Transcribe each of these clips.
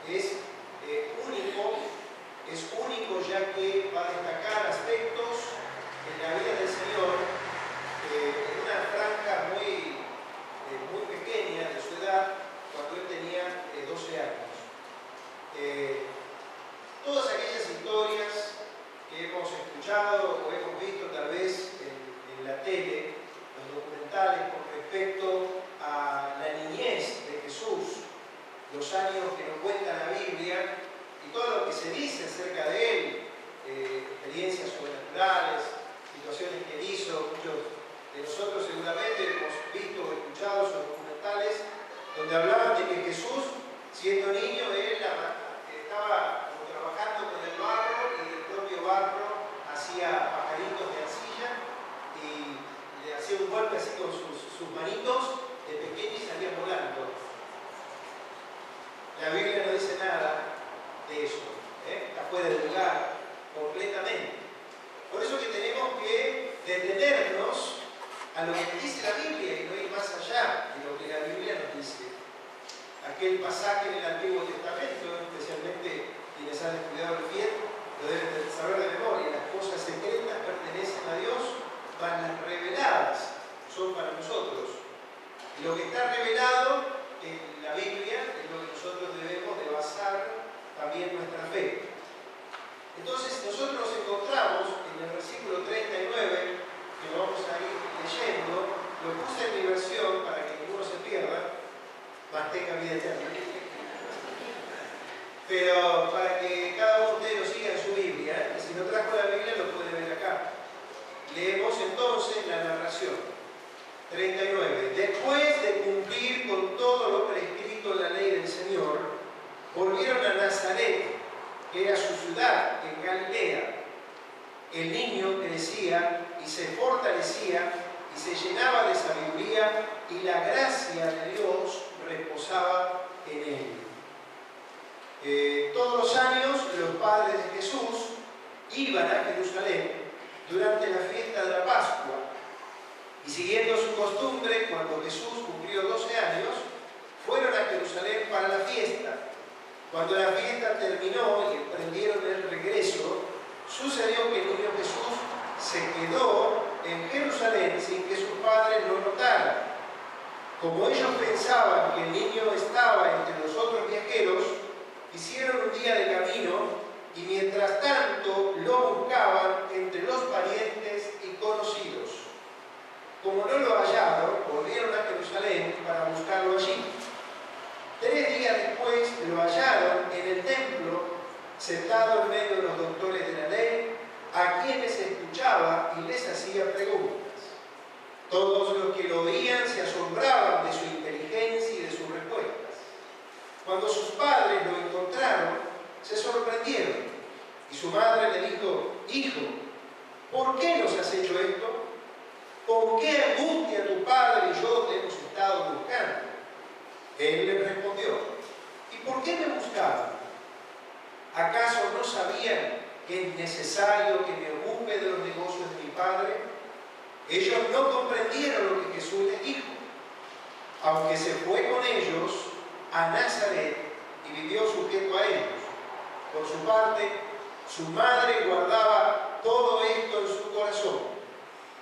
es único ya que va a destacar aspectos en la vida del Señor en una franja muy pequeña de su edad, cuando él tenía 12 años. Todas aquellas historias que hemos escuchado o hemos visto tal vez en la tele, los documentales con respecto a la niñez de Jesús, los años que nos cuenta la Biblia y todo lo que se dice acerca de él, experiencias sobrenaturales, situaciones que él hizo. Muchos de nosotros seguramente hemos visto o escuchado esos documentales donde hablaban de que Jesús, siendo niño, él estaba como trabajando con el barro y del propio barro hacía pajaritos de arcilla y le hacía un golpe así con sus manitos de pequeño y salía volando. La Biblia no dice nada de eso, está fuera de lugar completamente. Por eso que tenemos que detenernos a lo que dice la Biblia y no ir más allá de lo que la Biblia nos dice. Aquel pasaje en el Antiguo Testamento, especialmente quienes han estudiado el fiel, lo deben de saber de memoria. Las cosas secretas pertenecen a Dios, mas las reveladas son para nosotros. Y lo que está revelado en la Biblia es lo que nosotros debemos de basar también nuestra fe. Entonces nosotros nos encontramos en el versículo 39, que lo vamos a ir leyendo. Lo puse en mi versión para que ninguno se pierda, más tenga vida eterna. Pero para que cada uno de ustedes lo siga en su Biblia, y si no trajo la Biblia lo puede ver acá. Leemos entonces la narración. 39. Después de cumplir con todo lo prescrito en la ley del Señor, volvieron a Nazaret, que era su ciudad en Galilea. El niño crecía y se fortalecía y se llenaba de sabiduría, y la gracia de Dios reposaba en él. Todos los años los padres de Jesús iban a Jerusalén durante la fiesta de la Pascua. Y siguiendo su costumbre, cuando Jesús cumplió 12 años, fueron a Jerusalén para la fiesta. Cuando la fiesta terminó y emprendieron el regreso, sucedió que el niño Jesús se quedó en Jerusalén sin que sus padres lo notaran. Como ellos pensaban que el niño estaba entre los otros viajeros, hicieron un día de camino y mientras tanto lo buscaban entre los parientes y conocidos. Como no lo hallaron, volvieron a Jerusalén para buscarlo allí. 3 días después lo hallaron en el templo, sentado en medio de los doctores de la ley, a quienes escuchaba y les hacía preguntas. Todos los que lo oían se asombraban de su inteligencia y de sus respuestas. Cuando sus padres lo encontraron, se sorprendieron, y su madre le dijo: Hijo, ¿por qué nos has hecho esto? ¿Con qué angustia tu padre y yo te hemos estado buscando? Él le respondió: ¿y por qué me buscaban? ¿Acaso no sabían que es necesario que me ocupe de los negocios de mi padre? Ellos no comprendieron lo que Jesús les dijo. Aunque se fue con ellos a Nazaret y vivió sujeto a ellos. Por su parte, su madre guardaba todo esto en su corazón.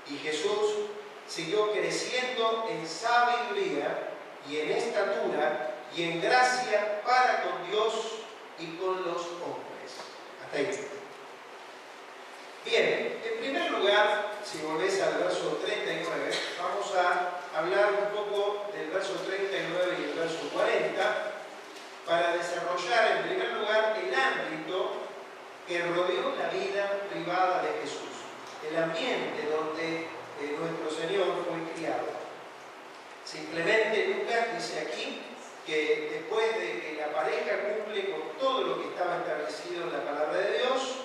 Y Jesús siguió creciendo en sabiduría y en estatura y en gracia para con Dios y con los hombres. Hasta ahí. Bien, en primer lugar, si volvés al verso 39, vamos a hablar un poco del verso 39 y el verso 40 para desarrollar en primer lugar el ámbito que rodeó la vida privada de Jesús, el ambiente donde nuestro Señor fue criado. Simplemente Lucas dice aquí que después de que la pareja cumple con todo lo que estaba establecido en la palabra de Dios,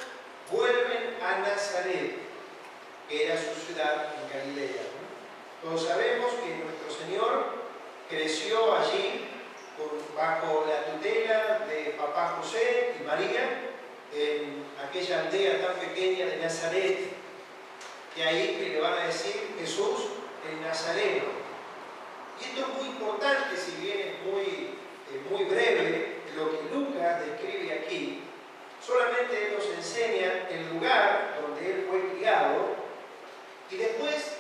vuelven a Nazaret, que era su ciudad en Galilea. Todos sabemos que nuestro Señor creció allí bajo la tutela de papá José y María, en aquella aldea tan pequeña de Nazaret, que ahí que le van a decir Jesús el Nazareno. Y esto es muy importante, si bien es muy breve lo que Lucas describe aquí, solamente nos enseña el lugar donde él fue criado, y después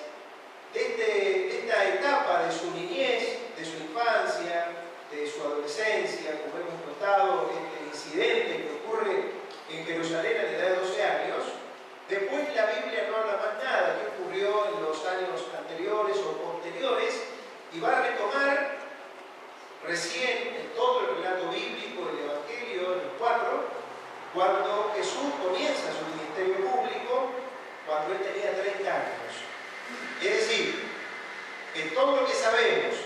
de esta etapa de su niñez, de su infancia, de su adolescencia, como hemos notado, este incidente que ocurre en Jerusalén a la edad de 12 años, después la Biblia no habla más nada que ocurrió en los años anteriores o posteriores, y va a retomar recién en todo el relato bíblico del Evangelio, en los 4, cuando Jesús comienza su ministerio público, cuando él tenía 30 años. Es decir, que todo lo que sabemos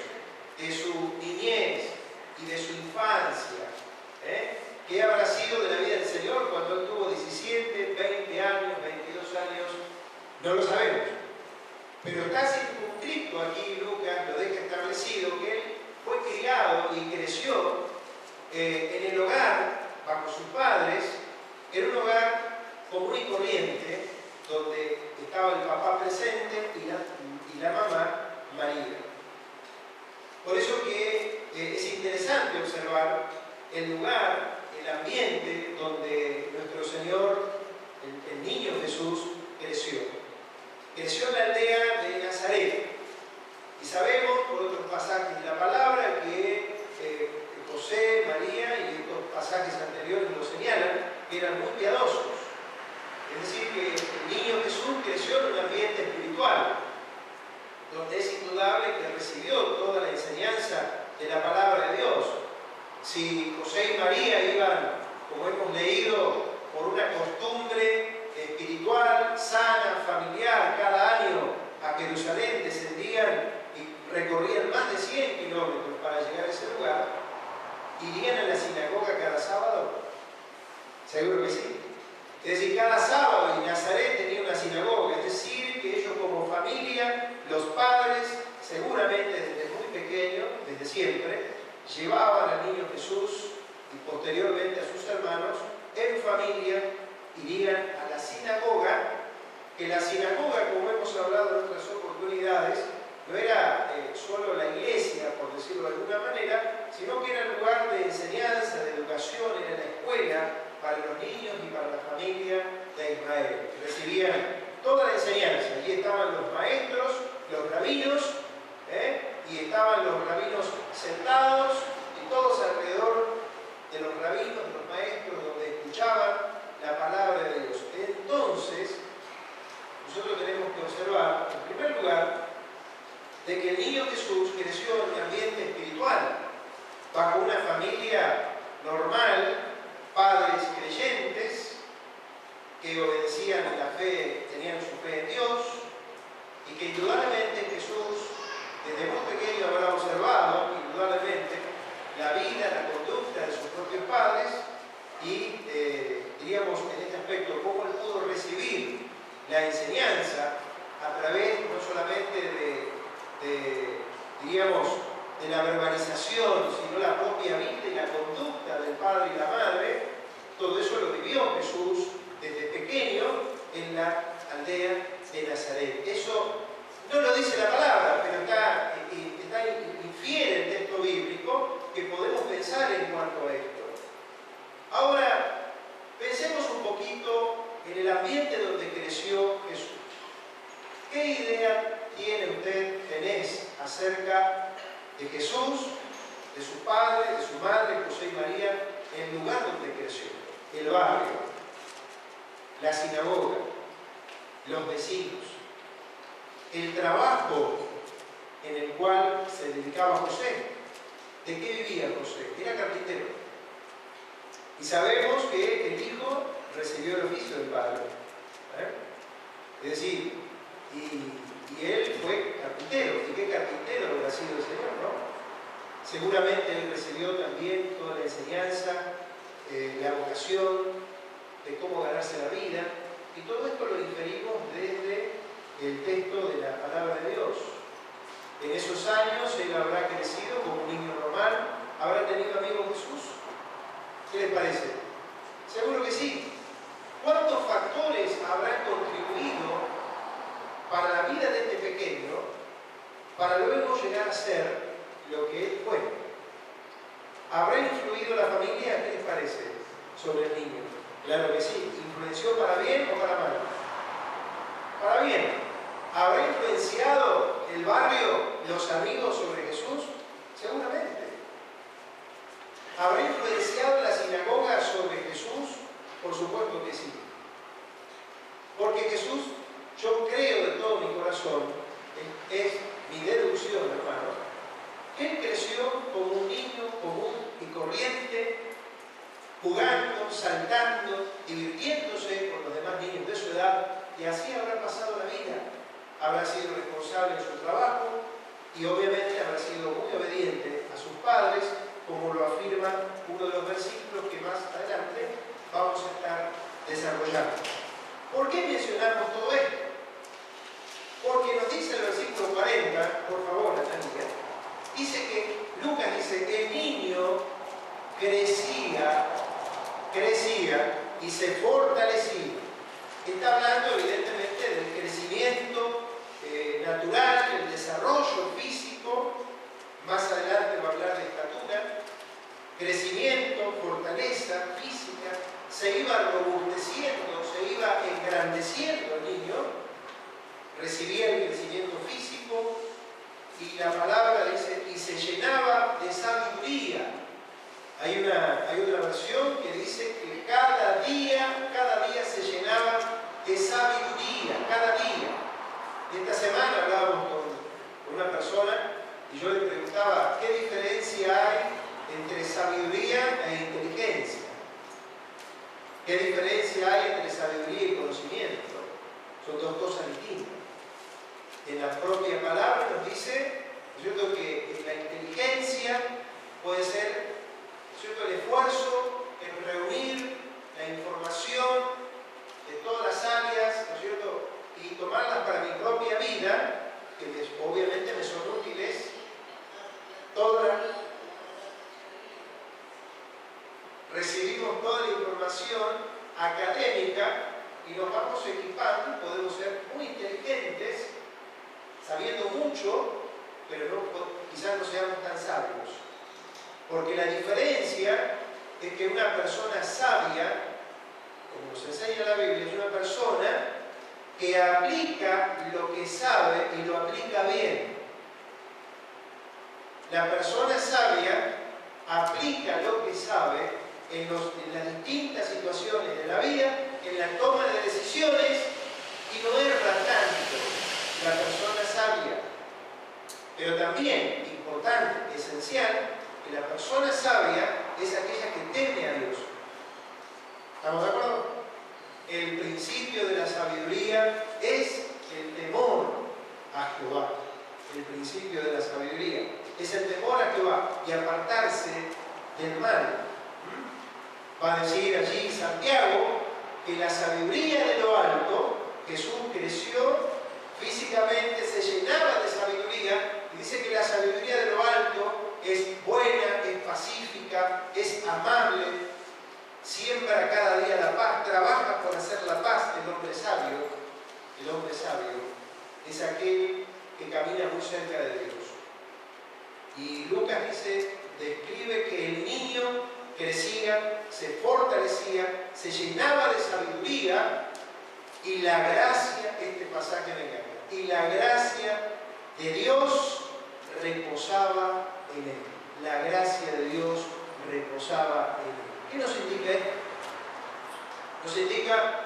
de su niñez y de su infancia, ¿qué habrá sido de la vida del Señor cuando él tuvo 17, 20 años, 22 años? No lo sabemos. Pero está circunscrito aquí, Lucas lo deja establecido, que él fue criado y creció en el hogar, bajo sus padres, en un hogar común y corriente, donde estaba el papá presente y la mamá, María. Por eso que es interesante observar el lugar, el ambiente donde nuestro Señor, el niño Jesús, creció. Creció en la aldea de Nazaret. Y sabemos por otros pasajes de la palabra que José, María y estos pasajes anteriores lo señalan, que eran muy piadosos. Es decir, que el niño Jesús creció en un ambiente espiritual, donde es indudable que recibió toda la enseñanza de la palabra de Dios. Si José y María iban, como hemos leído, por una costumbre espiritual, sana, familiar, cada año a Jerusalén descendían y recorrían más de 100 kilómetros para llegar a ese lugar, ¿irían a la sinagoga cada sábado? Seguro que sí. Es decir, cada sábado en Nazaret tenía una sinagoga, es decir, que ellos como familia, los padres, seguramente desde muy pequeño, desde siempre, llevaban al niño Jesús y posteriormente a sus hermanos en familia, irían a la sinagoga, que la sinagoga, como hemos hablado en otras oportunidades, no era solo la iglesia, por decirlo de alguna manera, sino que era el lugar de enseñanza, de educación, era la escuela para los niños y para la familia de Israel. Recibían toda la enseñanza. Allí estaban los maestros, los rabinos, y estaban los rabinos sentados, y todos alrededor de los rabinos, de los maestros, donde escuchaban la palabra de Dios. Entonces, nosotros tenemos que observar, en primer lugar, de que el niño Jesús creció en un ambiente espiritual, bajo una familia normal, padres creyentes, que obedecían en la fe, tenían su fe en Dios, y que indudablemente Jesús, desde muy pequeño habrá observado, indudablemente, la vida, la conducta de sus propios padres, y diríamos en este aspecto, cómo él pudo recibir la enseñanza a través no solamente diríamos, de la verbalización, sino la propia vida y la conducta del padre y la madre. Todo eso lo vivió Jesús desde pequeño en la aldea de Nazaret. Eso no lo dice la palabra, pero infiere el texto bíblico que podemos pensar en cuanto a esto. Ahora, pensemos un poquito en el ambiente donde creció Jesús. ¿Qué idea tenés acerca de Jesús, de su padre, de su madre, José y María, en el lugar donde creció? El barrio, la sinagoga, los vecinos, el trabajo en el cual se dedicaba José. ¿De qué vivía José? Era carpintero. Y sabemos que el hijo recibió el oficio del padre. Es decir, y él fue carpintero. ¿Y qué carpintero habrá sido el Señor, no? Seguramente él recibió también toda la enseñanza, la vocación, de cómo ganarse la vida. Y todo esto lo inferimos desde el texto de la palabra de Dios. En esos años él habrá crecido como un niño normal. ¿Habrá tenido amigos Jesús? ¿Qué les parece? Seguro que sí. ¿Cuántos factores habrán contribuido para la vida de este pequeño, para luego llegar a ser lo que él fue? ¿Habrá influido la familia? sobre el niño. Claro que sí. ¿Influenció para bien o para mal? Para bien. ¿Habrá influenciado el barrio, los amigos sobre Jesús? Seguramente. ¿Habrá influenciado la sinagoga sobre Jesús? Por supuesto que sí. Porque Jesús, yo creo de todo mi corazón, es mi deducción, hermanos, que él creció como un niño común y corriente, jugando, saltando, divirtiéndose con los demás niños de su edad, y así habrá pasado la vida. Habrá sido responsable en su trabajo y obviamente habrá sido muy obediente a sus padres, como lo afirma uno de los versículos que más adelante vamos a estar desarrollando. ¿Por qué mencionamos todo esto? Porque nos dice el versículo 40, por favor, Natalia, dice que, Lucas dice, el niño crecía y se fortalecía. Está hablando evidentemente del crecimiento natural, del desarrollo físico. Más adelante va a hablar de estatura, crecimiento, fortaleza física. Se iba robusteciendo, se iba engrandeciendo el niño, recibía el crecimiento físico y la palabra dice, y se llenaba de sabiduría. Hay otra versión que dice que cada día se llenaba de sabiduría, cada día. Y esta semana hablábamos con una persona y yo le preguntaba, ¿qué diferencia hay entre sabiduría e inteligencia? ¿Qué diferencia hay entre sabiduría y conocimiento? Son dos cosas distintas. En la propia palabra nos dice, ¿cierto?, que la inteligencia puede ser, ¿cierto?, el esfuerzo en reunir la información de todas las áreas, ¿no es cierto?, y tomarlas para mi propia vida, que obviamente me son útiles, recibimos toda la información académica y nos vamos equipando, podemos ser muy inteligentes, sabiendo mucho, pero quizás no seamos tan sabios. Porque la diferencia es que una persona sabia, como nos enseña la Biblia, es una persona que aplica lo que sabe y lo aplica bien. La persona sabia aplica lo que sabe en las distintas situaciones de la vida, en la toma de decisiones, y no erra tanto la persona sabia. Pero también, importante, esencial, que la persona sabia es aquella que teme a Dios. ¿Estamos de acuerdo? El principio de la sabiduría es el temor a Jehová. El principio de la sabiduría es el temor a Jehová y apartarse del mal. Va a decir allí Santiago que la sabiduría de lo alto, Jesús creció físicamente, se llenaba de sabiduría, y dice que la sabiduría de lo alto es buena, es pacífica, es amable, siembra cada día la paz, trabaja por hacer la paz. El hombre sabio es aquel que camina muy cerca de Dios. Y Lucas describe que el niño crecía, se fortalecía, se llenaba de sabiduría, y la gracia, este pasaje me encanta, y la gracia de Dios reposaba en él. La gracia de Dios reposaba en él. ¿Qué nos indica esto? Nos indica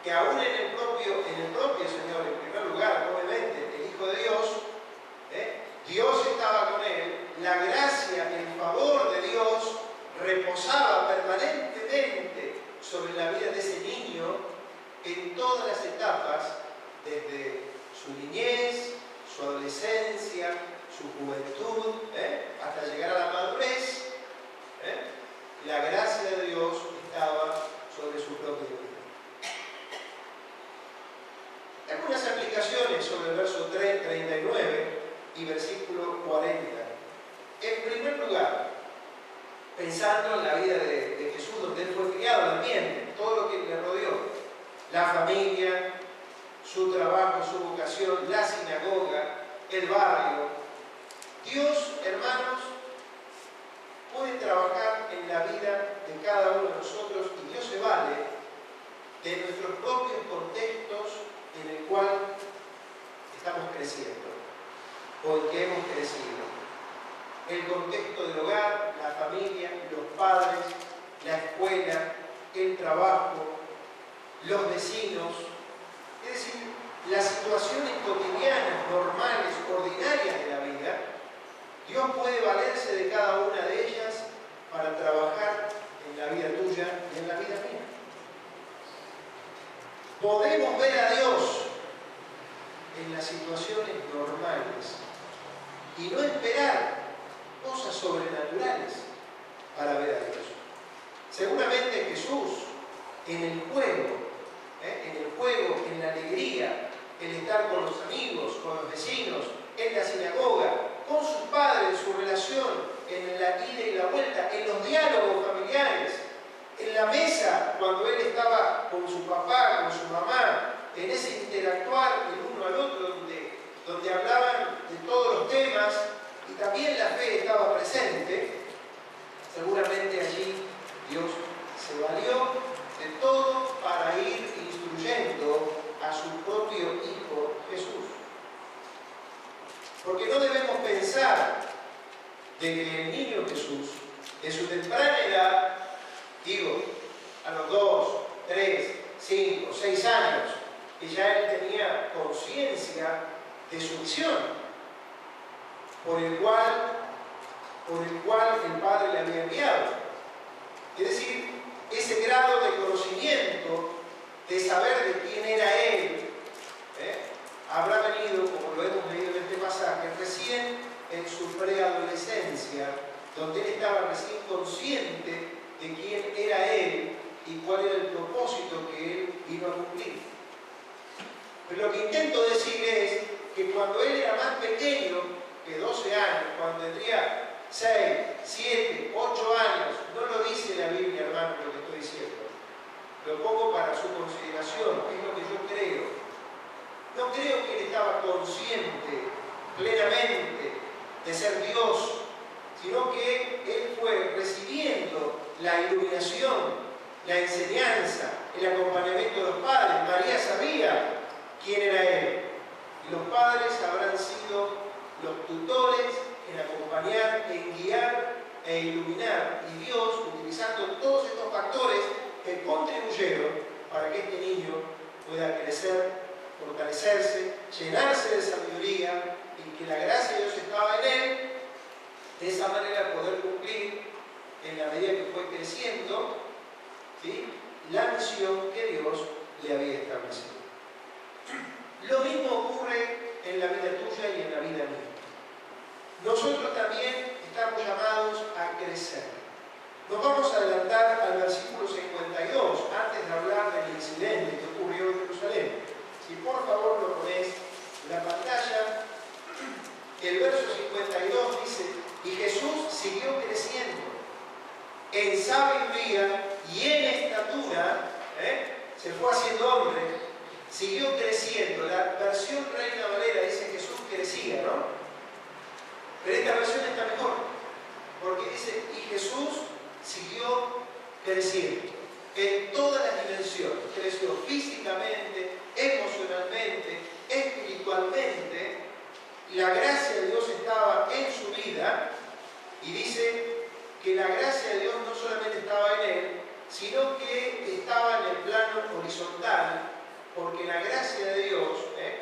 que aún en el propio Señor, en primer lugar, obviamente, el Hijo de Dios, Dios estaba con él, la gracia, el favor de Dios reposaba permanentemente sobre la vida de ese niño en todas las etapas, desde su niñez, su adolescencia, su juventud, hasta llegar a la madurez. La gracia de Dios estaba sobre su propia vida. Algunas aplicaciones sobre el verso 39 y versículo 40. En primer lugar, pensando en la vida de Jesús, donde él fue criado, el ambiente, todo lo que le rodeó, la familia, su trabajo, su vocación, la sinagoga, el barrio. Dios, hermanos, puede trabajar en la la vida de cada uno de nosotros y Dios se vale de nuestros propios contextos en el cual estamos creciendo o en que hemos crecido. El contexto del hogar, la familia, los padres, la escuela, el trabajo, los vecinos, es decir, las situaciones cotidianas, normales, ordinarias de la vida. Dios puede valerse de cada una de ellas para trabajar en la vida tuya y en la vida mía. Podemos ver a Dios en las situaciones normales y no esperar cosas sobrenaturales para ver a Dios. Seguramente Jesús en el juego, en la alegría, el estar con los amigos, con los vecinos, en la sinagoga, con sus padres, su relación, en la ida y la vuelta, en los diálogos familiares, en la mesa, cuando él estaba con su papá, con su mamá, en ese interactuar el uno al otro, donde hablaban de todos los temas y también la fe estaba presente, seguramente allí Dios se valió de todo para ir instruyendo a su propio Hijo Jesús. Porque no debemos pensar de que el niño Jesús, en su temprana edad, digo, a los 2, 3, 5, 6 años, que ya él tenía conciencia de su misión, por el cual el Padre le había enviado. Es decir, ese grado de conocimiento, de saber de quién era él, habrá venido, como lo hemos leído en este pasaje, recién en su preadolescencia, donde él estaba recién consciente de quién era él y cuál era el propósito que él vino a cumplir. Pero lo que intento decir es que cuando él era más pequeño, que 12 años, cuando tendría 6, 7, 8 años, no lo dice la Biblia, hermano, lo que estoy diciendo. Lo pongo para su consideración, es lo que yo creo. No creo que él estaba consciente plenamente de ser Dios, sino que él fue recibiendo la iluminación, la enseñanza, el acompañamiento de los padres. María sabía quién era él. Y los padres habrán sido los tutores en acompañar, en guiar e iluminar. Y Dios, utilizando todos estos factores que contribuyeron para que este niño pueda crecer, fortalecerse, llenarse de sabiduría y que la gracia de Dios estaba en él, de esa manera poder cumplir en la medida que fue creciendo, ¿sí?, la misión que Dios le había establecido. Lo mismo ocurre en la vida tuya y en la vida mía. Nosotros también estamos llamados a crecer. Nos vamos a adelantar al versículo 52, antes de hablar del incidente que ocurrió en Jerusalén. Si por favor lo pones en la pantalla, el verso 52 dice: y Jesús siguió creciendo en sabiduría y en estatura, se fue haciendo hombre, siguió creciendo. La versión Reina Valera dice Jesús crecía, ¿no? Pero esta versión está mejor, porque dice: y Jesús siguió creciendo en todas las dimensiones. Creció físicamente, emocionalmente, espiritualmente. La gracia de Dios estaba en su vida, y dice que la gracia de Dios no solamente estaba en él, sino que estaba en el plano horizontal, porque la gracia de Dios,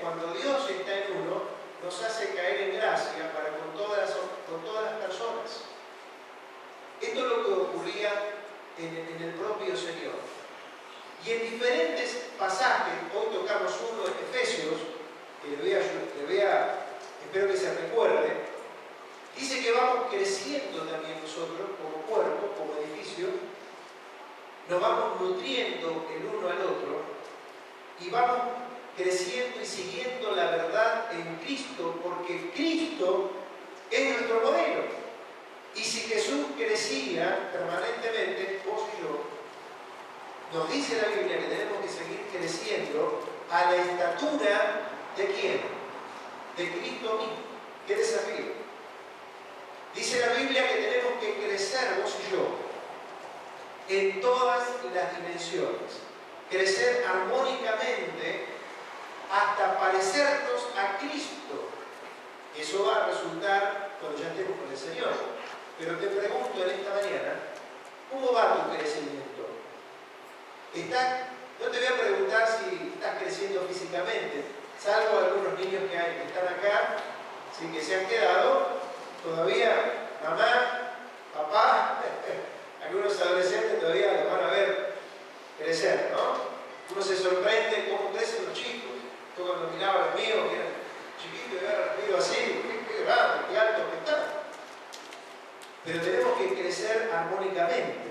cuando Dios está en uno, nos hace caer en gracia para con todas las personas. Esto es lo que ocurría en el propio Señor. Y en diferentes pasajes, hoy tocamos uno en Efesios, que espero que se recuerde, dice que vamos creciendo también nosotros como cuerpo, como edificio, nos vamos nutriendo el uno al otro y vamos creciendo y siguiendo la verdad en Cristo, porque Cristo es nuestro modelo. Y si Jesús crecía permanentemente, vos y yo, nos dice la Biblia que tenemos que seguir creciendo a la estatura ¿de quién? De Cristo mismo. ¡Qué desafío! Dice la Biblia que tenemos que crecer, vos y yo, en todas las dimensiones, crecer armónicamente hasta parecernos a Cristo. Eso va a resultar cuando ya estemos con el Señor. Pero te pregunto en esta mañana, ¿cómo va tu crecimiento? No te voy a preguntar si estás creciendo físicamente, salvo algunos niños que están acá, ¿sí? Que se han quedado todavía, mamá, papá, algunos adolescentes todavía lo van a ver crecer, ¿no? Uno se sorprende cómo crecen los chicos. Yo cuando miraba a los míos, que eran chiquitos, y ahora los míos así, qué grande, qué alto que están. Pero tenemos que crecer armónicamente.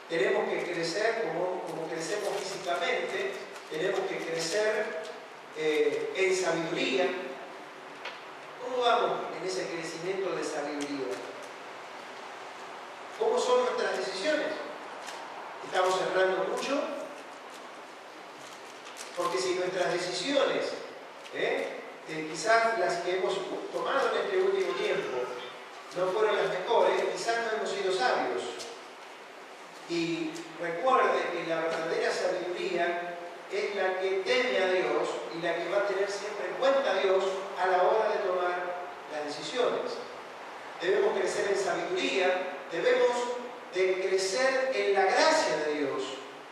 Tenemos que crecer como crecemos físicamente, tenemos que crecer en sabiduría. ¿Cómo vamos en ese crecimiento de sabiduría? ¿Cómo son nuestras decisiones? ¿Estamos errando mucho? Porque si nuestras decisiones, quizás las que hemos tomado en este último tiempo, no fueron las mejores, quizás no hemos sido sabios. Y recuerde que la verdadera sabiduría es la que teme a Dios y la que va a tener siempre en cuenta a Dios a la hora de tomar las decisiones. Debemos crecer en sabiduría, debemos de crecer en la gracia de Dios.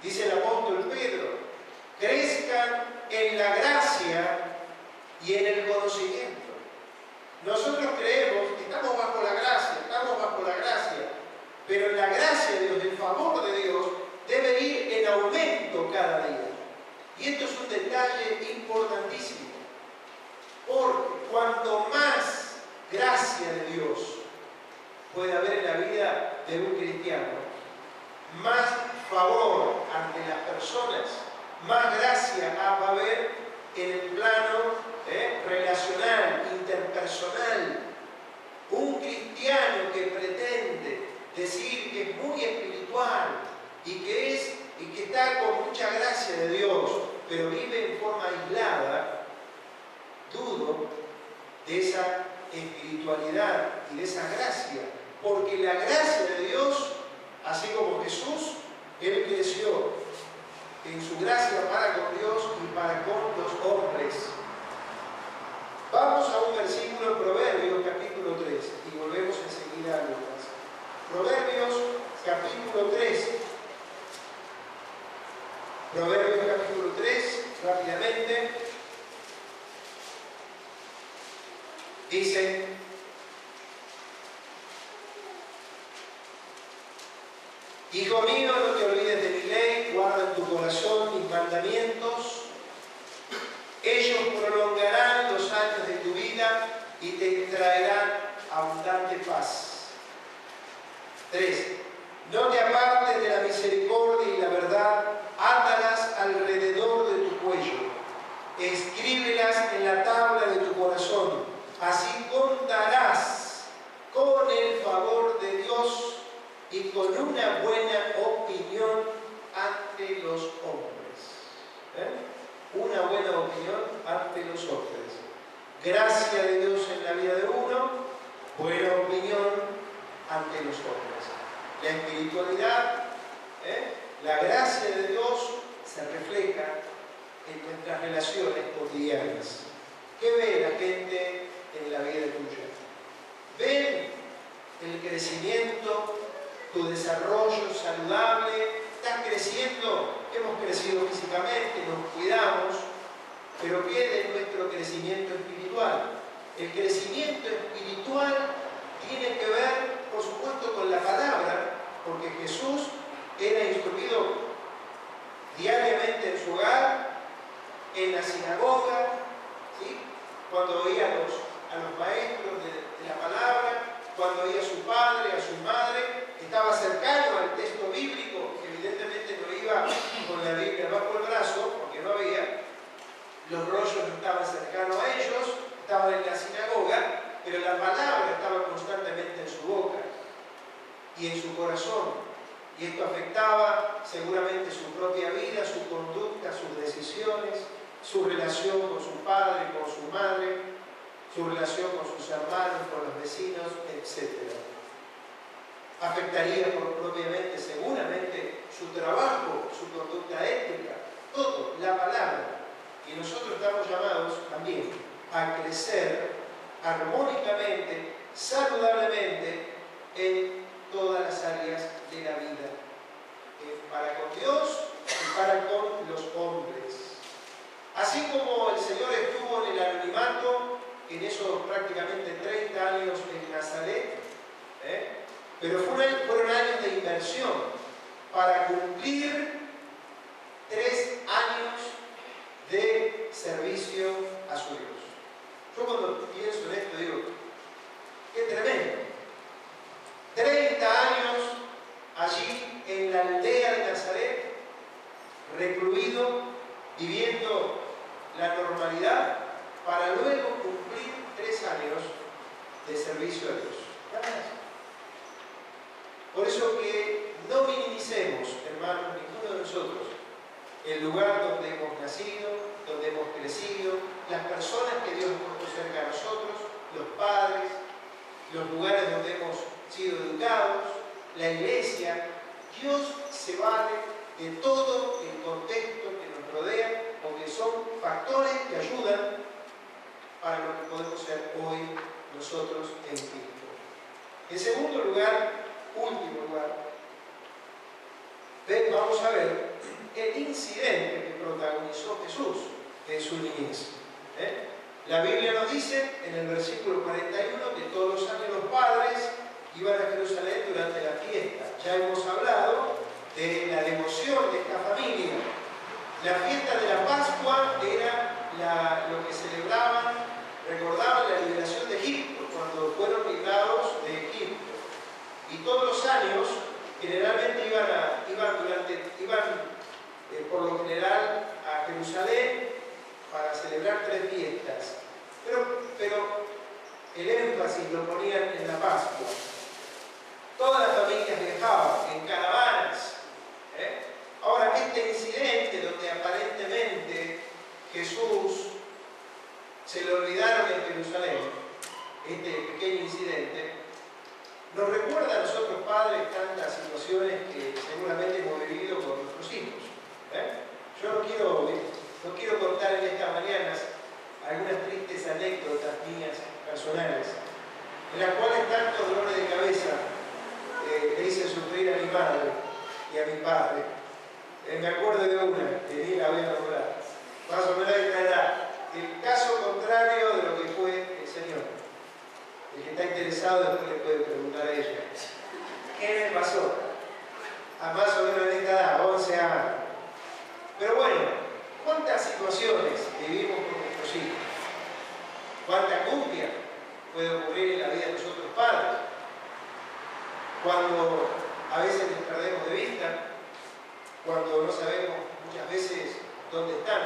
Dice el apóstol Pedro, crezcan en la gracia y en el conocimiento. Nosotros creemos que estamos bajo la gracia, pero la gracia de Dios, el favor de Dios, debe ir en aumento cada día. Y esto es un detalle importantísimo, porque cuanto más gracia de Dios puede haber en la vida de un cristiano, más favor ante las personas, más gracia va a haber en el plano relacional, interpersonal. Un cristiano que pretende decir que es muy espiritual y que está con mucha gracia de Dios, pero vive en forma aislada, dudo de esa espiritualidad y de esa gracia, porque la gracia de Dios, así como Jesús, Él creció en su gracia para con Dios y para con los hombres. Vamos a un versículo en Proverbios capítulo 3 y volvemos enseguida a Lucas. Proverbios capítulo 3. Proverbios capítulo 3, rápidamente. Dice: Hijo mío, no te olvides de mi ley, guarda en tu corazón mis mandamientos. Ellos prolongarán los años de tu vida y te traerán abundante paz. 3. No te apartes de la misericordia y la verdad, átalas alrededor de tu cuello. Escríbelas en la tabla de tu corazón. Así contarás con el favor de Dios y con una buena opinión ante los hombres. Una buena opinión ante los hombres. Gracia de Dios en la vida de uno, buena opinión ante los hombres. La espiritualidad, la gracia de Dios se refleja en nuestras relaciones cotidianas. ¿Qué ve la gente en la vida tuya? ¿Ven el crecimiento, tu desarrollo saludable? ¿Estás creciendo? Hemos crecido físicamente, nos cuidamos, pero ¿qué de nuestro crecimiento espiritual? El crecimiento espiritual tiene que ver, por supuesto, con la palabra, porque Jesús era instruido diariamente en su hogar, en la sinagoga, ¿sí? Cuando oía a los maestros de la palabra, cuando oía a su padre, a su madre, estaba cercano al texto bíblico, que evidentemente no iba con la Biblia bajo el brazo, porque no había, los rollos no estaban cercanos a ellos, estaban en la sinagoga, pero la palabra estaba constantemente en su boca y en su corazón. Y esto afectaba seguramente su propia vida, su conducta, sus decisiones, su relación con su padre, con su madre, su relación con sus hermanos, con los vecinos, etc. afectaría propiamente, seguramente, su trabajo, su conducta ética, todo, la palabra. Y nosotros estamos llamados también a crecer armónicamente, saludablemente, en todas las áreas de la vida, para con Dios y para con los hombres. Así como el Señor estuvo en el anonimato, en esos prácticamente 30 años en Nazaret, pero fueron años de inversión para cumplir 3 años de servicio a su Dios. Yo cuando pienso en esto digo, qué tremendo. 30 años allí en la aldea de Nazaret, recluido, viviendo la normalidad, para luego cumplir 3 años de servicio a Dios. Nada más. Por eso que no minimicemos, hermanos, ninguno de nosotros, el lugar donde hemos nacido, donde hemos crecido, las personas que Dios ha puesto cerca de nosotros, los padres, los lugares donde hemos sido educados, la iglesia. Dios se vale de todo el contexto que nos rodea, porque son factores que ayudan para lo que podemos ser hoy nosotros en Cristo. En segundo lugar, último lugar, vamos a ver el incidente que protagonizó Jesús en su niñez. La Biblia nos dice en el versículo 41 que todos los años los padres iban a Jerusalén durante la fiesta. Ya hemos hablado de la devoción de esta familia. La fiesta de la Pascua era lo que celebraban, recordaban la liberación de Egipto, cuando fueron librados de Egipto. Y todos los años, generalmente iban por lo general a Jerusalén para celebrar 3 fiestas. Pero el énfasis lo ponían en la Pascua. Todas las familias viajaban en caravanas. Ahora, este incidente donde aparentemente Jesús se le olvidaron en Jerusalén, este pequeño incidente, nos recuerda a nosotros padres tantas situaciones que seguramente hemos vivido con nuestros hijos. Yo no quiero contar en estas mañanas algunas tristes anécdotas mías personales, en las cuales tantos dolores de cabeza le hice sufrir a mi madre y a mi padre. Me acuerdo de una, que ni la voy a nombrar, más o menos de esta edad, el caso contrario de lo que fue el Señor. El que está interesado después le puede preguntar a ella, ¿qué me pasó? A más o menos en esta edad, 11 años. Pero bueno, ¿cuántas situaciones vivimos con nuestros hijos? ¿Cuánta angustia puede ocurrir en la vida de nosotros padres? Cuando a veces les perdemos de vista, cuando no sabemos muchas veces dónde están.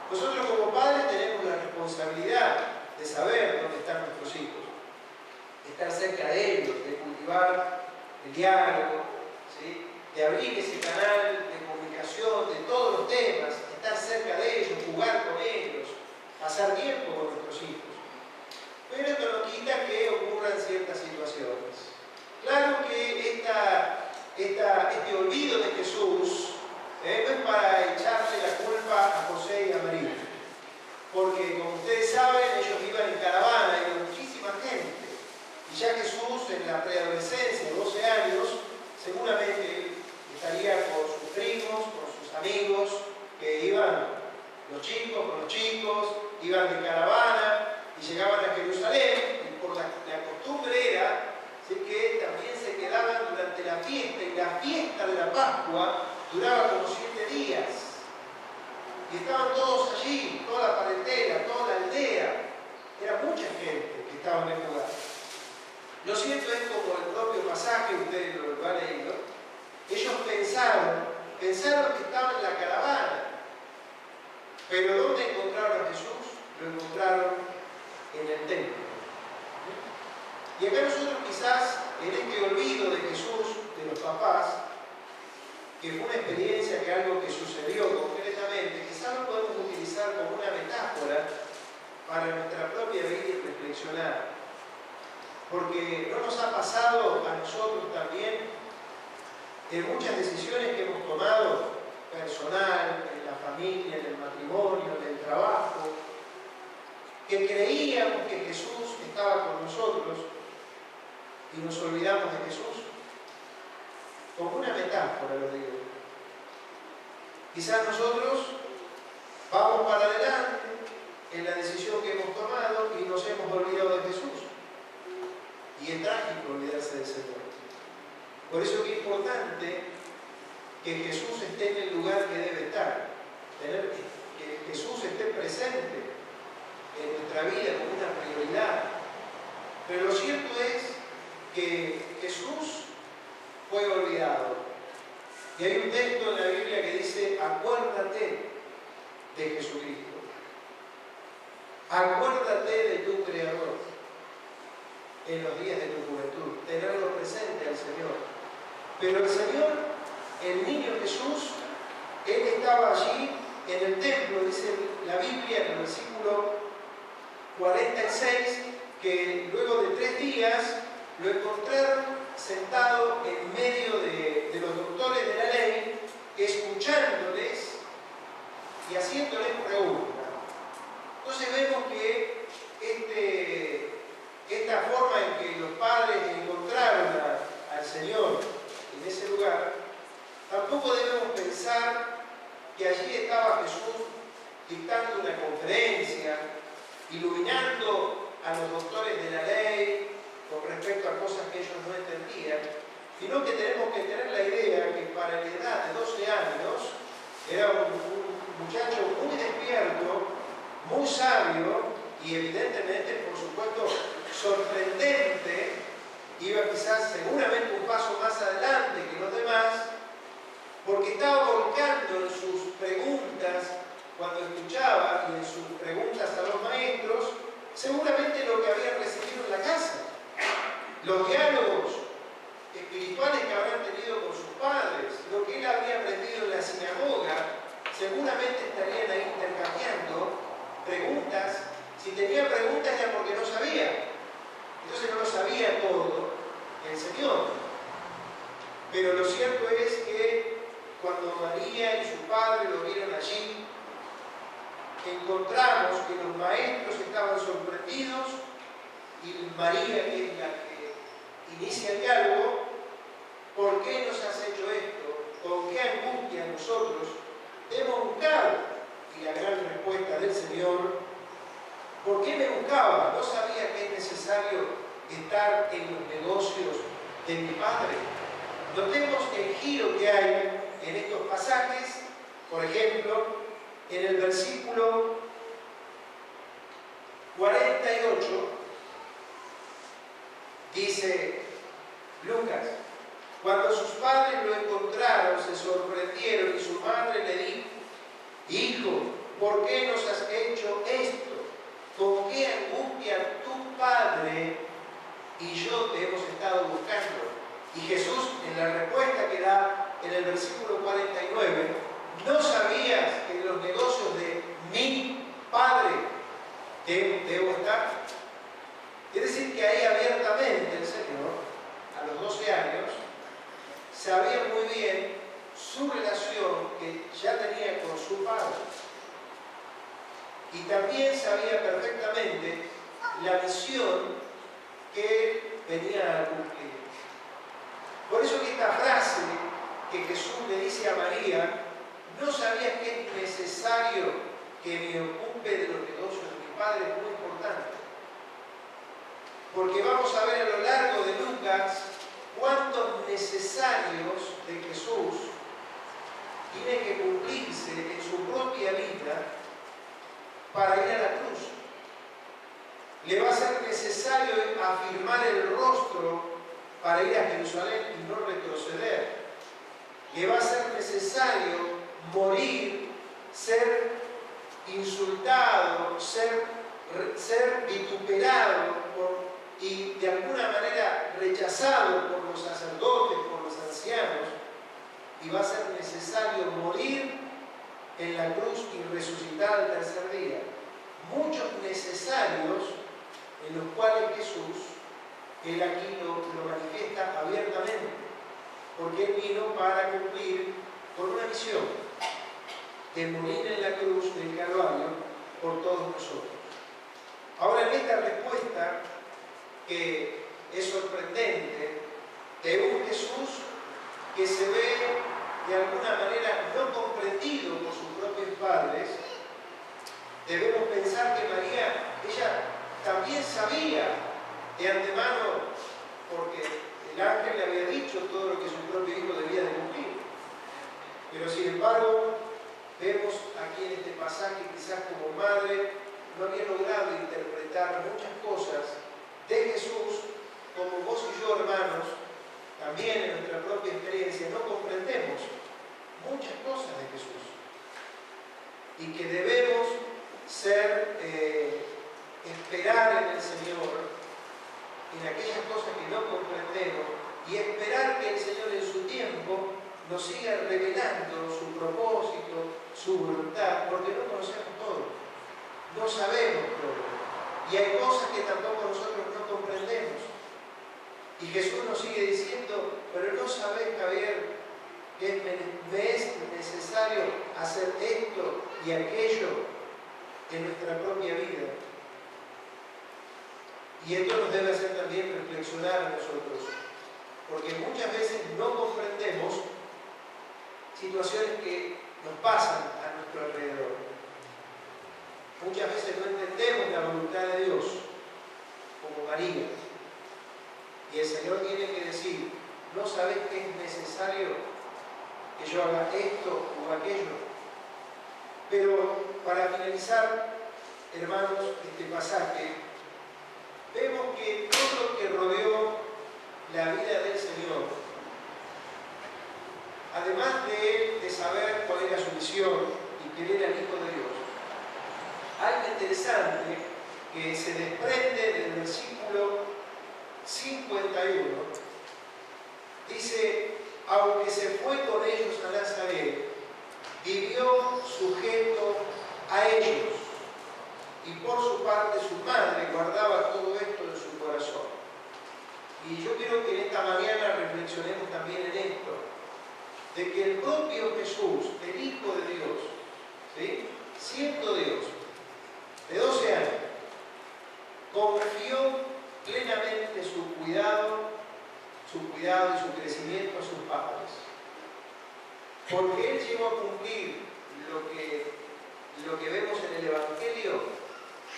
Nosotros como padres tenemos la responsabilidad de saber dónde están nuestros hijos, de estar cerca de ellos, de cultivar el diálogo, ¿sí? De abrir ese canal de comunicación de todos los temas, estar cerca de ellos, jugar con ellos, pasar tiempo con nuestros hijos. Pero esto no quita que ocurran ciertas situaciones. Claro que este olvido de Jesús no es para echarle la culpa a José y a María, porque como ustedes saben, ellos iban en caravana y con muchísima gente. Y ya Jesús en la preadolescencia, 12 años, seguramente estaría con sus primos, con sus amigos, que iban los chicos con los chicos, iban de caravana y llegaban a Jerusalén, y por la costumbre era, ¿sí?, que también se quedaban durante la fiesta, y la fiesta de la Pascua duraba como 7 días. Y estaban todos allí, toda la parentela, toda la aldea. Era mucha gente que estaba en el lugar. Lo cierto es, como el propio pasaje, ustedes lo han leído, ellos pensaron que estaban en la caravana. Pero ¿dónde encontraron a Jesús? Lo encontraron en el templo. Y acá nosotros quizás, en este olvido de Jesús, de los papás, que fue una experiencia, que algo que sucedió concretamente, quizás lo podemos utilizar como una metáfora para nuestra propia vida y reflexionar. Porque ¿no nos ha pasado a nosotros también en muchas decisiones que hemos tomado, personal, en la familia, en el matrimonio, en el trabajo, que creíamos que Jesús estaba con nosotros y nos olvidamos de Jesús? Como una metáfora lo digo. Quizás nosotros vamos para adelante en la decisión que hemos tomado y nos hemos olvidado de Jesús. Y es trágico olvidarse del Señor. Por eso es importante que Jesús esté en el lugar que debe estar. Que Jesús esté presente en nuestra vida como una prioridad. Pero lo cierto es que Jesús fue olvidado. Y hay un texto en la Biblia que dice: acuérdate de Jesucristo. Acuérdate de tu Creador en los días de tu juventud. Tenerlo presente al Señor. Pero el Señor, el niño Jesús, Él estaba allí en el templo, dice la Biblia en el versículo 46, que luego de 3 días lo encontraron sentado en medio de los doctores de la ley, escuchándoles y haciéndoles preguntas. Entonces vemos que esta forma en que los padres encontraron al Señor en ese lugar, tampoco debemos pensar que allí estaba Jesús dictando una conferencia, iluminando a los doctores de la ley con respecto a cosas que ellos no entendían, sino que tenemos que tener la idea que para la edad de 12 años era un muchacho muy despierto, muy sabio y evidentemente, por supuesto, sorprendente. Iba quizás seguramente un paso más adelante que los demás, porque estaba volcando en sus preguntas cuando escuchaba y en sus preguntas a los maestros, seguramente lo que habían recibido en la casa. Los diálogos espirituales que habrán tenido con sus padres, lo que él había aprendido en la sinagoga, seguramente estarían ahí intercambiando preguntas. Si tenía preguntas era porque no sabía. Entonces no lo sabía todo el Señor. Pero lo cierto es que cuando María y su padre lo vieron allí, encontramos que los maestros estaban sorprendidos y María, que es la que inicia el diálogo: ¿por qué nos has hecho esto? ¿Con qué angustia nosotros te hemos buscado? Y la gran respuesta del Señor: ¿por qué me buscaba? ¿No sabía que es necesario estar en los negocios de mi Padre? Notemos el giro que hay en estos pasajes. Por ejemplo, en el versículo 48 dice Lucas: cuando sus padres lo encontraron, se sorprendieron, y su madre le dijo: hijo, ¿por qué nos has hecho esto? ¿Con qué angustia tu padre y yo te hemos estado buscando? Y Jesús, en la respuesta que da en el versículo 49, ¿no sabías que en los negocios de mi Padre debo estar? Es decir, que ahí abiertamente el Señor, a los 12 años, sabía muy bien su relación que ya tenía con su Padre. Y también sabía perfectamente la misión que venía a cumplir. Por eso que esta frase que Jesús le dice a María: ¿no sabías que es necesario que me ocupe de los negocios de mi Padre? Es muy importante. Porque vamos a ver a lo largo de Lucas cuántos necesarios de Jesús tienen que cumplirse en su propia vida para ir a la cruz. Le va a ser necesario afirmar el rostro para ir a Jerusalén y no retroceder. Le va a ser necesario morir, ser insultado, ser vituperado y de alguna manera rechazado por los sacerdotes, por los ancianos, y va a ser necesario morir en la cruz y resucitar al tercer día. Muchos necesarios en los cuales Jesús Él aquí lo manifiesta abiertamente, porque Él vino para cumplir con una misión, de morir en la cruz del Calvario por todos nosotros. Ahora, en esta respuesta, que es sorprendente, de un Jesús que se ve de alguna manera no comprendido por sus propios padres, debemos pensar que María, ella también sabía de antemano, porque el ángel le había dicho todo lo que su propio hijo debía de cumplir. Pero sin embargo, vemos aquí en este pasaje, quizás como madre, no había logrado interpretar muchas cosas de Jesús, como vos y yo, hermanos, también en nuestra propia experiencia, no comprendemos muchas cosas de Jesús. Y que debemos esperar en el Señor, en aquellas cosas que no comprendemos, y esperar que el Señor en su tiempo nos siga revelando su propósito, su voluntad, porque no conocemos todo, no sabemos todo, y hay cosas que tampoco nosotros no comprendemos. Y Jesús nos sigue diciendo, pero no sabés, Javier, que me es necesario hacer esto y aquello en nuestra propia vida. Y esto nos debe hacer también reflexionar a nosotros, porque muchas veces no comprendemos situaciones que nos pasan a nuestro alrededor. Muchas veces no entendemos la voluntad de Dios, como María. Y el Señor tiene que decir, ¿no sabés que es necesario que yo haga esto o aquello? Pero para finalizar, hermanos, este pasaje, vemos que todo lo que rodeó la vida del Señor, además de él, de saber cuál era su misión y querer al Hijo de Dios, algo interesante que se desprende del versículo 51, dice, aunque se fue con ellos a Nazaret, vivió sujeto a ellos, y por su parte su madre guardaba todo esto en su corazón. Y yo quiero que en esta mañana reflexionemos también en esto, de que el propio Jesús, el Hijo de Dios, ¿sí?, siendo Dios, de 12 años, confió plenamente su cuidado y su crecimiento a sus padres. Porque Él llegó a cumplir lo que vemos en el Evangelio,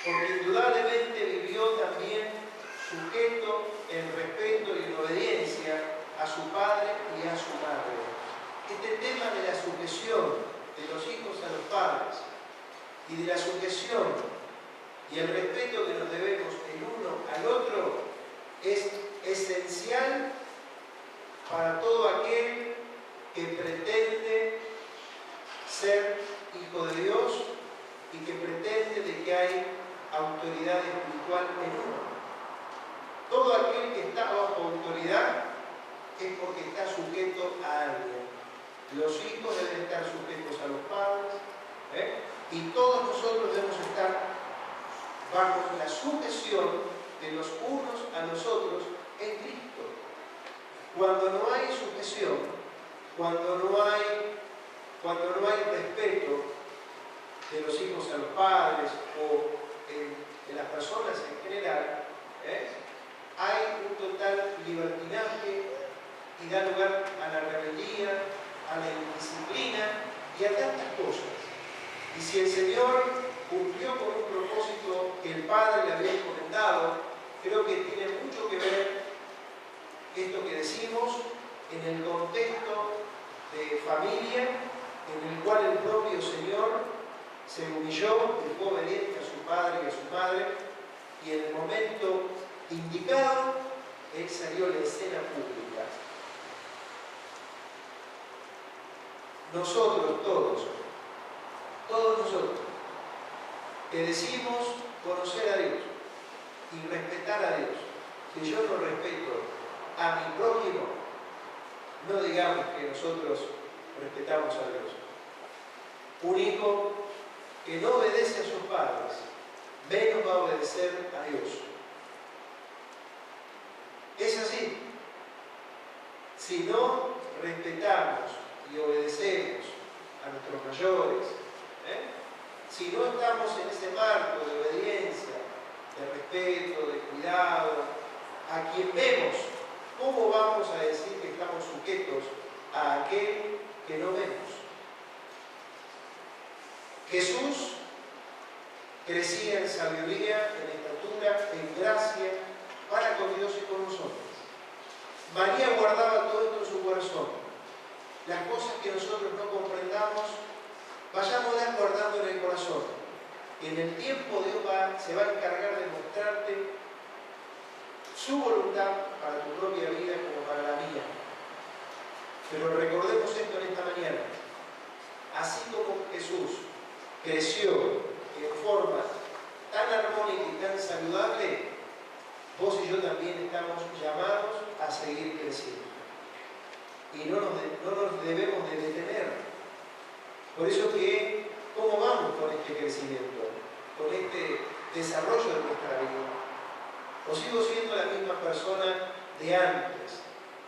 porque indudablemente vivió también sujeto en respeto y en obediencia a su padre y a su madre. Este tema de la sujeción de los hijos a los padres y de la sujeción y el respeto que nos debemos el uno al otro es esencial para todo aquel que pretende ser hijo de Dios y que pretende de que hay autoridad espiritual en uno. Todo aquel que está bajo autoridad es porque está sujeto a alguien. Los hijos deben estar sujetos a los padres, y todos nosotros debemos estar bajo la sujeción de los unos a los otros en Cristo. Cuando no hay sujeción, cuando no hay respeto de los hijos a los padres o de las personas en general, hay un total libertinaje y da lugar a la rebeldía, a la indisciplina y a tantas cosas. Y si el Señor cumplió con un propósito que el Padre le había encomendado, creo que tiene mucho que ver esto que decimos en el contexto de familia en el cual el propio Señor se humilló, fue obediente a su padre y a su madre, y en el momento indicado, Él salió a la escena pública. Nosotros todos nosotros, que decimos conocer a Dios y respetar a Dios, si yo no respeto a mi prójimo, no digamos que nosotros respetamos a Dios. Un hijo que no obedece a sus padres, menos va a obedecer a Dios. Es así. Si no respetamos y obedecemos a nuestros mayores, si no estamos en ese marco de obediencia, de respeto, de cuidado, a quien vemos, ¿cómo vamos a decir que estamos sujetos a aquel que no vemos? Jesús crecía en sabiduría, en estatura, en gracia, para con Dios y con los hombres. María guardaba todo esto en su corazón. Las cosas que nosotros no comprendamos, vayámoslas guardando en el corazón. Y en el tiempo Dios se va a encargar de mostrarte su voluntad para tu propia vida como para la mía. Pero recordemos esto en esta mañana. Así como Jesús creció en forma tan armónica y tan saludable, vos y yo también estamos llamados a seguir creciendo. Y no nos debemos de detener. Por eso que, ¿cómo vamos con este crecimiento? Con este desarrollo de nuestra vida. ¿O sigo siendo la misma persona de antes?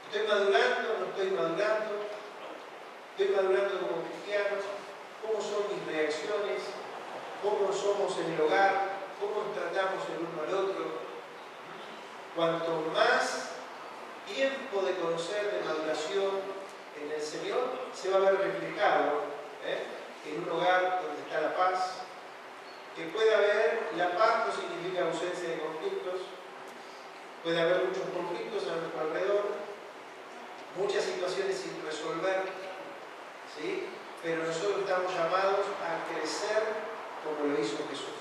¿Estoy madurando? ¿No estoy madurando? ¿Estoy madurando como cristiano? ¿Cómo son mis reacciones? ¿Cómo somos en el hogar? ¿Cómo nos tratamos el uno al otro? Cuanto más tiempo de conocer, de maduración en el Señor, se va a ver reflejado en un hogar donde está la paz. Que puede haber, la paz no significa ausencia de conflictos, puede haber muchos conflictos a nuestro alrededor, muchas situaciones sin resolver, ¿sí? Pero nosotros estamos llamados a crecer como lo hizo Jesús,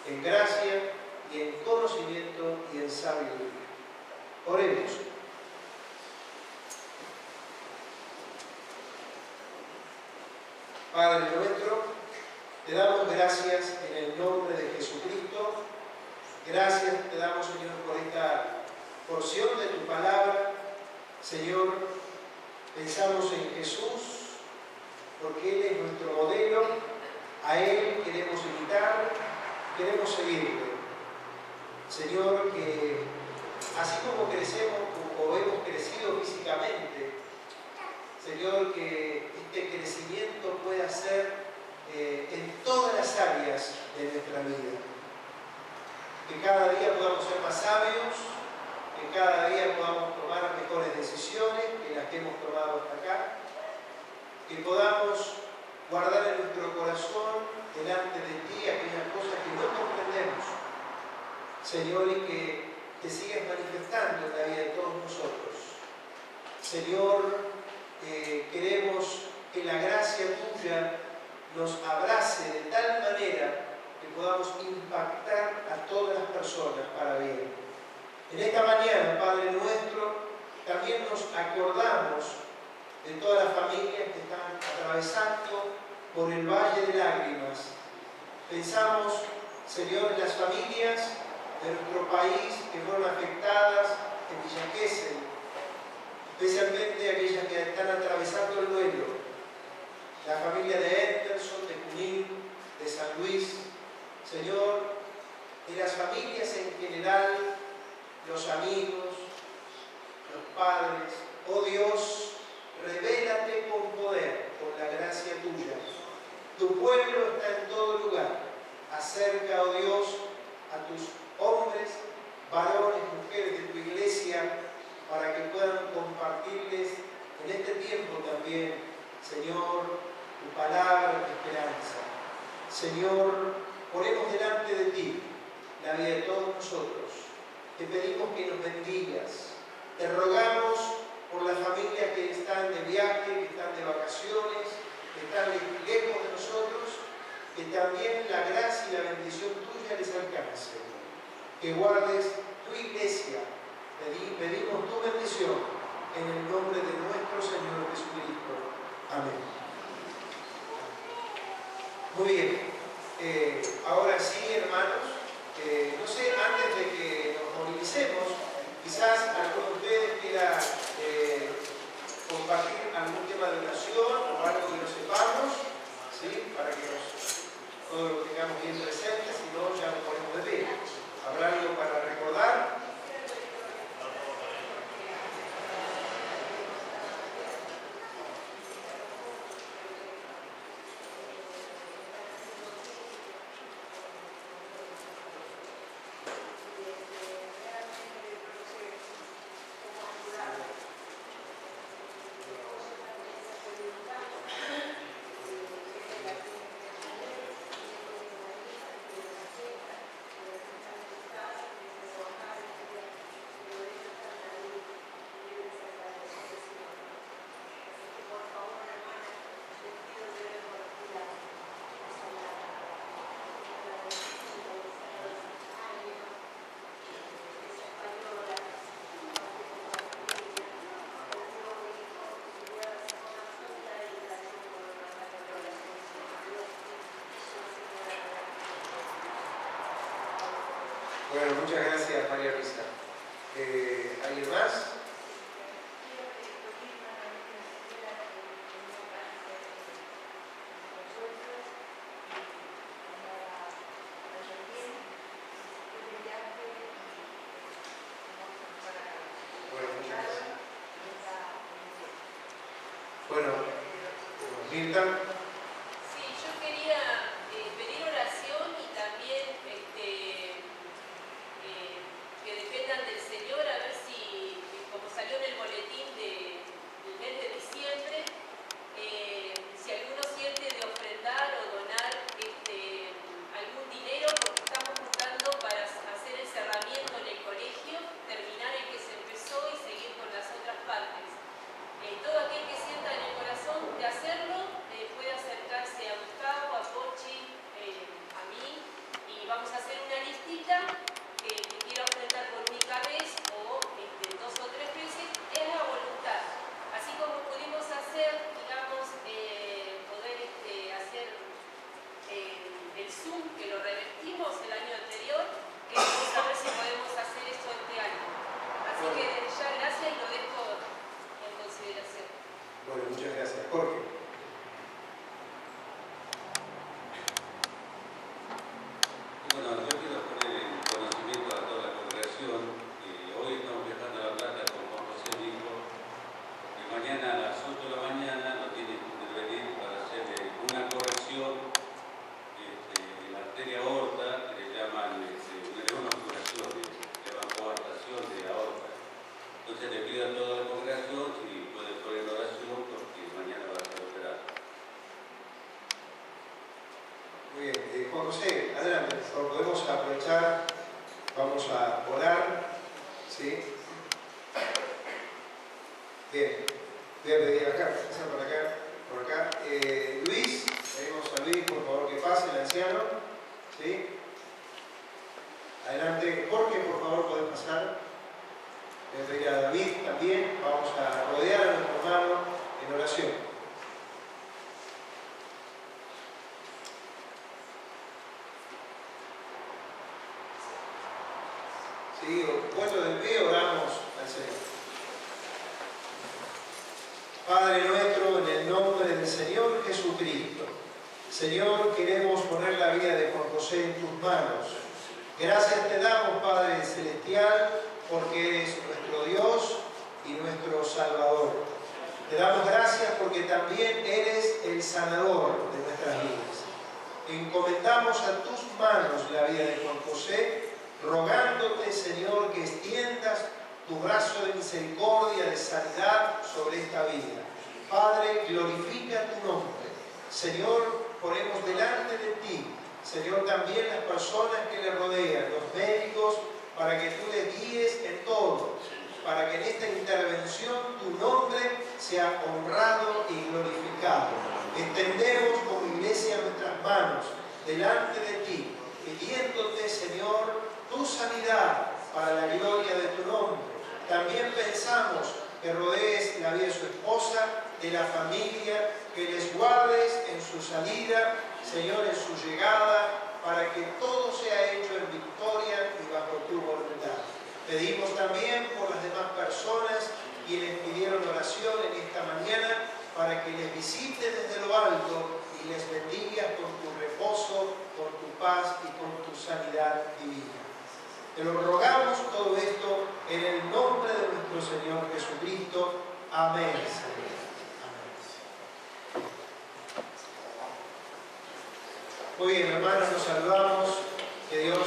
en gracia y en conocimiento y en sabiduría. Oremos. Padre nuestro, te damos gracias en el nombre de Jesucristo. Gracias te damos, Señor, por esta porción de tu palabra. Señor, pensamos en Jesús, porque Él es nuestro modelo. A Él queremos imitar, queremos seguirle. Señor, que así como crecemos, como hemos crecido físicamente, Señor, que este crecimiento pueda ser en todas las áreas de nuestra vida. Que cada día podamos ser más sabios, que cada día podamos tomar mejores decisiones que las que hemos tomado hasta acá, que podamos guardar en nuestro corazón delante de ti aquellas cosas que no comprendemos, Señor, y que te sigas manifestando en la vida de todos nosotros. Señor, queremos que la gracia tuya nos abrace de tal manera que podamos impactar a todas las personas para bien. En esta mañana, Padre nuestro, también nos acordamos de todas las familias que están atravesando por el valle de lágrimas. Pensamos, Señor, en las familias de nuestro país que fueron afectadas en Villa Gesell, especialmente aquellas que están atravesando el duelo. La familia de Henderson, de Junín, de San Luis. Señor, de las familias en general, los amigos, los padres. Oh Dios, revélate con poder, con la gracia tuya. Tu pueblo está en todo lugar. Acerca, oh Dios, a tus hombres, varones, mujeres de tu iglesia, para que puedan compartirles en este tiempo también, Señor, tu palabra de esperanza. Señor, ponemos delante de ti la vida de todos nosotros. Te pedimos que nos bendigas. Te rogamos por las familias que están de viaje, que están de vacaciones, que están lejos de nosotros, que también la gracia y la bendición tuya les alcance. Que guardes tu iglesia. Pedimos tu bendición en el nombre de nuestro Señor Jesucristo. Amén. Muy bien. Ahora sí, hermanos, no sé, antes de que nos movilicemos, quizás alguno de ustedes quiera compartir algún tema de oración o algo que no sepamos, ¿sí? Para que todos lo tengamos bien presente, si no ya nos ponemos de pie. ¿Habrá algo para recordar? Bueno, muchas gracias, María Luisa. ¿Alguien más? Bueno, muchas gracias. Bueno, Mirta. Sí, yo quería pedir oración y también que dependan del Señor, a ver si, como salió en el boletín del mes de diciembre, si alguno siente de ofrendar o donar algún dinero, porque estamos juntando para hacer el cerramiento en el colegio, terminar el que se empezó y seguir con las otras partes. Todo aquel que sienta en el corazón de hacerlo puede acercarse a Gustavo, a Pochi, a mí, y vamos a hacer una listita que quiera ofrendar por única vez o 2 o 3 veces, es la voluntad. Así como pudimos hacer, digamos, poder hacer el Zoom, que lo revertimos el año anterior, queremos saber si podemos hacer esto este año. Así que desde ya gracias y lo dejo en consideración. Bueno, muchas gracias. Jorge. Bueno, yo quiero poner en conocimiento a toda la congregación que hoy estamos viajando a La Plata con Juan José Hijo, porque mañana a las 8 de la mañana nos tienen que intervenir para hacer una corrección en la arteria aorta, que le llaman una obturación, le llaman coartación de aorta. Entonces le pido a toda la congregación si puede poner oración porque mañana va a ser operado. Muy bien, Juan José, adelante, por favor, podemos aprovechar, vamos a orar, ¿sí? Bien, voy a pedir acá, por acá. Luis, pedimos a Luis, por favor, que pase, el anciano, ¿sí? Adelante, Jorge, por favor, podés pasar. Voy a pedir a David también, vamos a rodear a nuestro hermano en oración. Sí, puesto de pie, oramos al Señor. Padre nuestro, en el nombre del Señor Jesucristo, Señor, queremos poner la vida de Juan José en tus manos. Gracias te damos, Padre Celestial, porque eres nuestro Dios y nuestro Salvador. Te damos gracias porque también eres el sanador de nuestras vidas. Encomendamos a tus manos la vida de Juan José, rogándote, Señor, que extiendas tu brazo de misericordia, de sanidad sobre esta vida. Padre, glorifica tu nombre. Señor, ponemos delante de ti, Señor, también las personas que le rodean, los médicos, para que tú les guíes en todo, para que en esta intervención tu nombre sea honrado y glorificado. Extendemos como iglesia nuestras manos delante de ti, pidiéndote, Señor, tu sanidad para la gloria de tu nombre. También pensamos que rodees la vida de su esposa, de la familia, que les guardes en su salida, Señor, en su llegada, para que todo sea hecho en victoria y bajo tu voluntad. Pedimos también por las demás personas quienes pidieron oración en esta mañana, para que les visites desde lo alto y les bendigas con tu reposo, con tu paz y con tu sanidad divina. Te lo rogamos todo esto en el nombre de nuestro Señor Jesucristo. Amén. Muy bien, hermanos, nos saludamos. Que Dios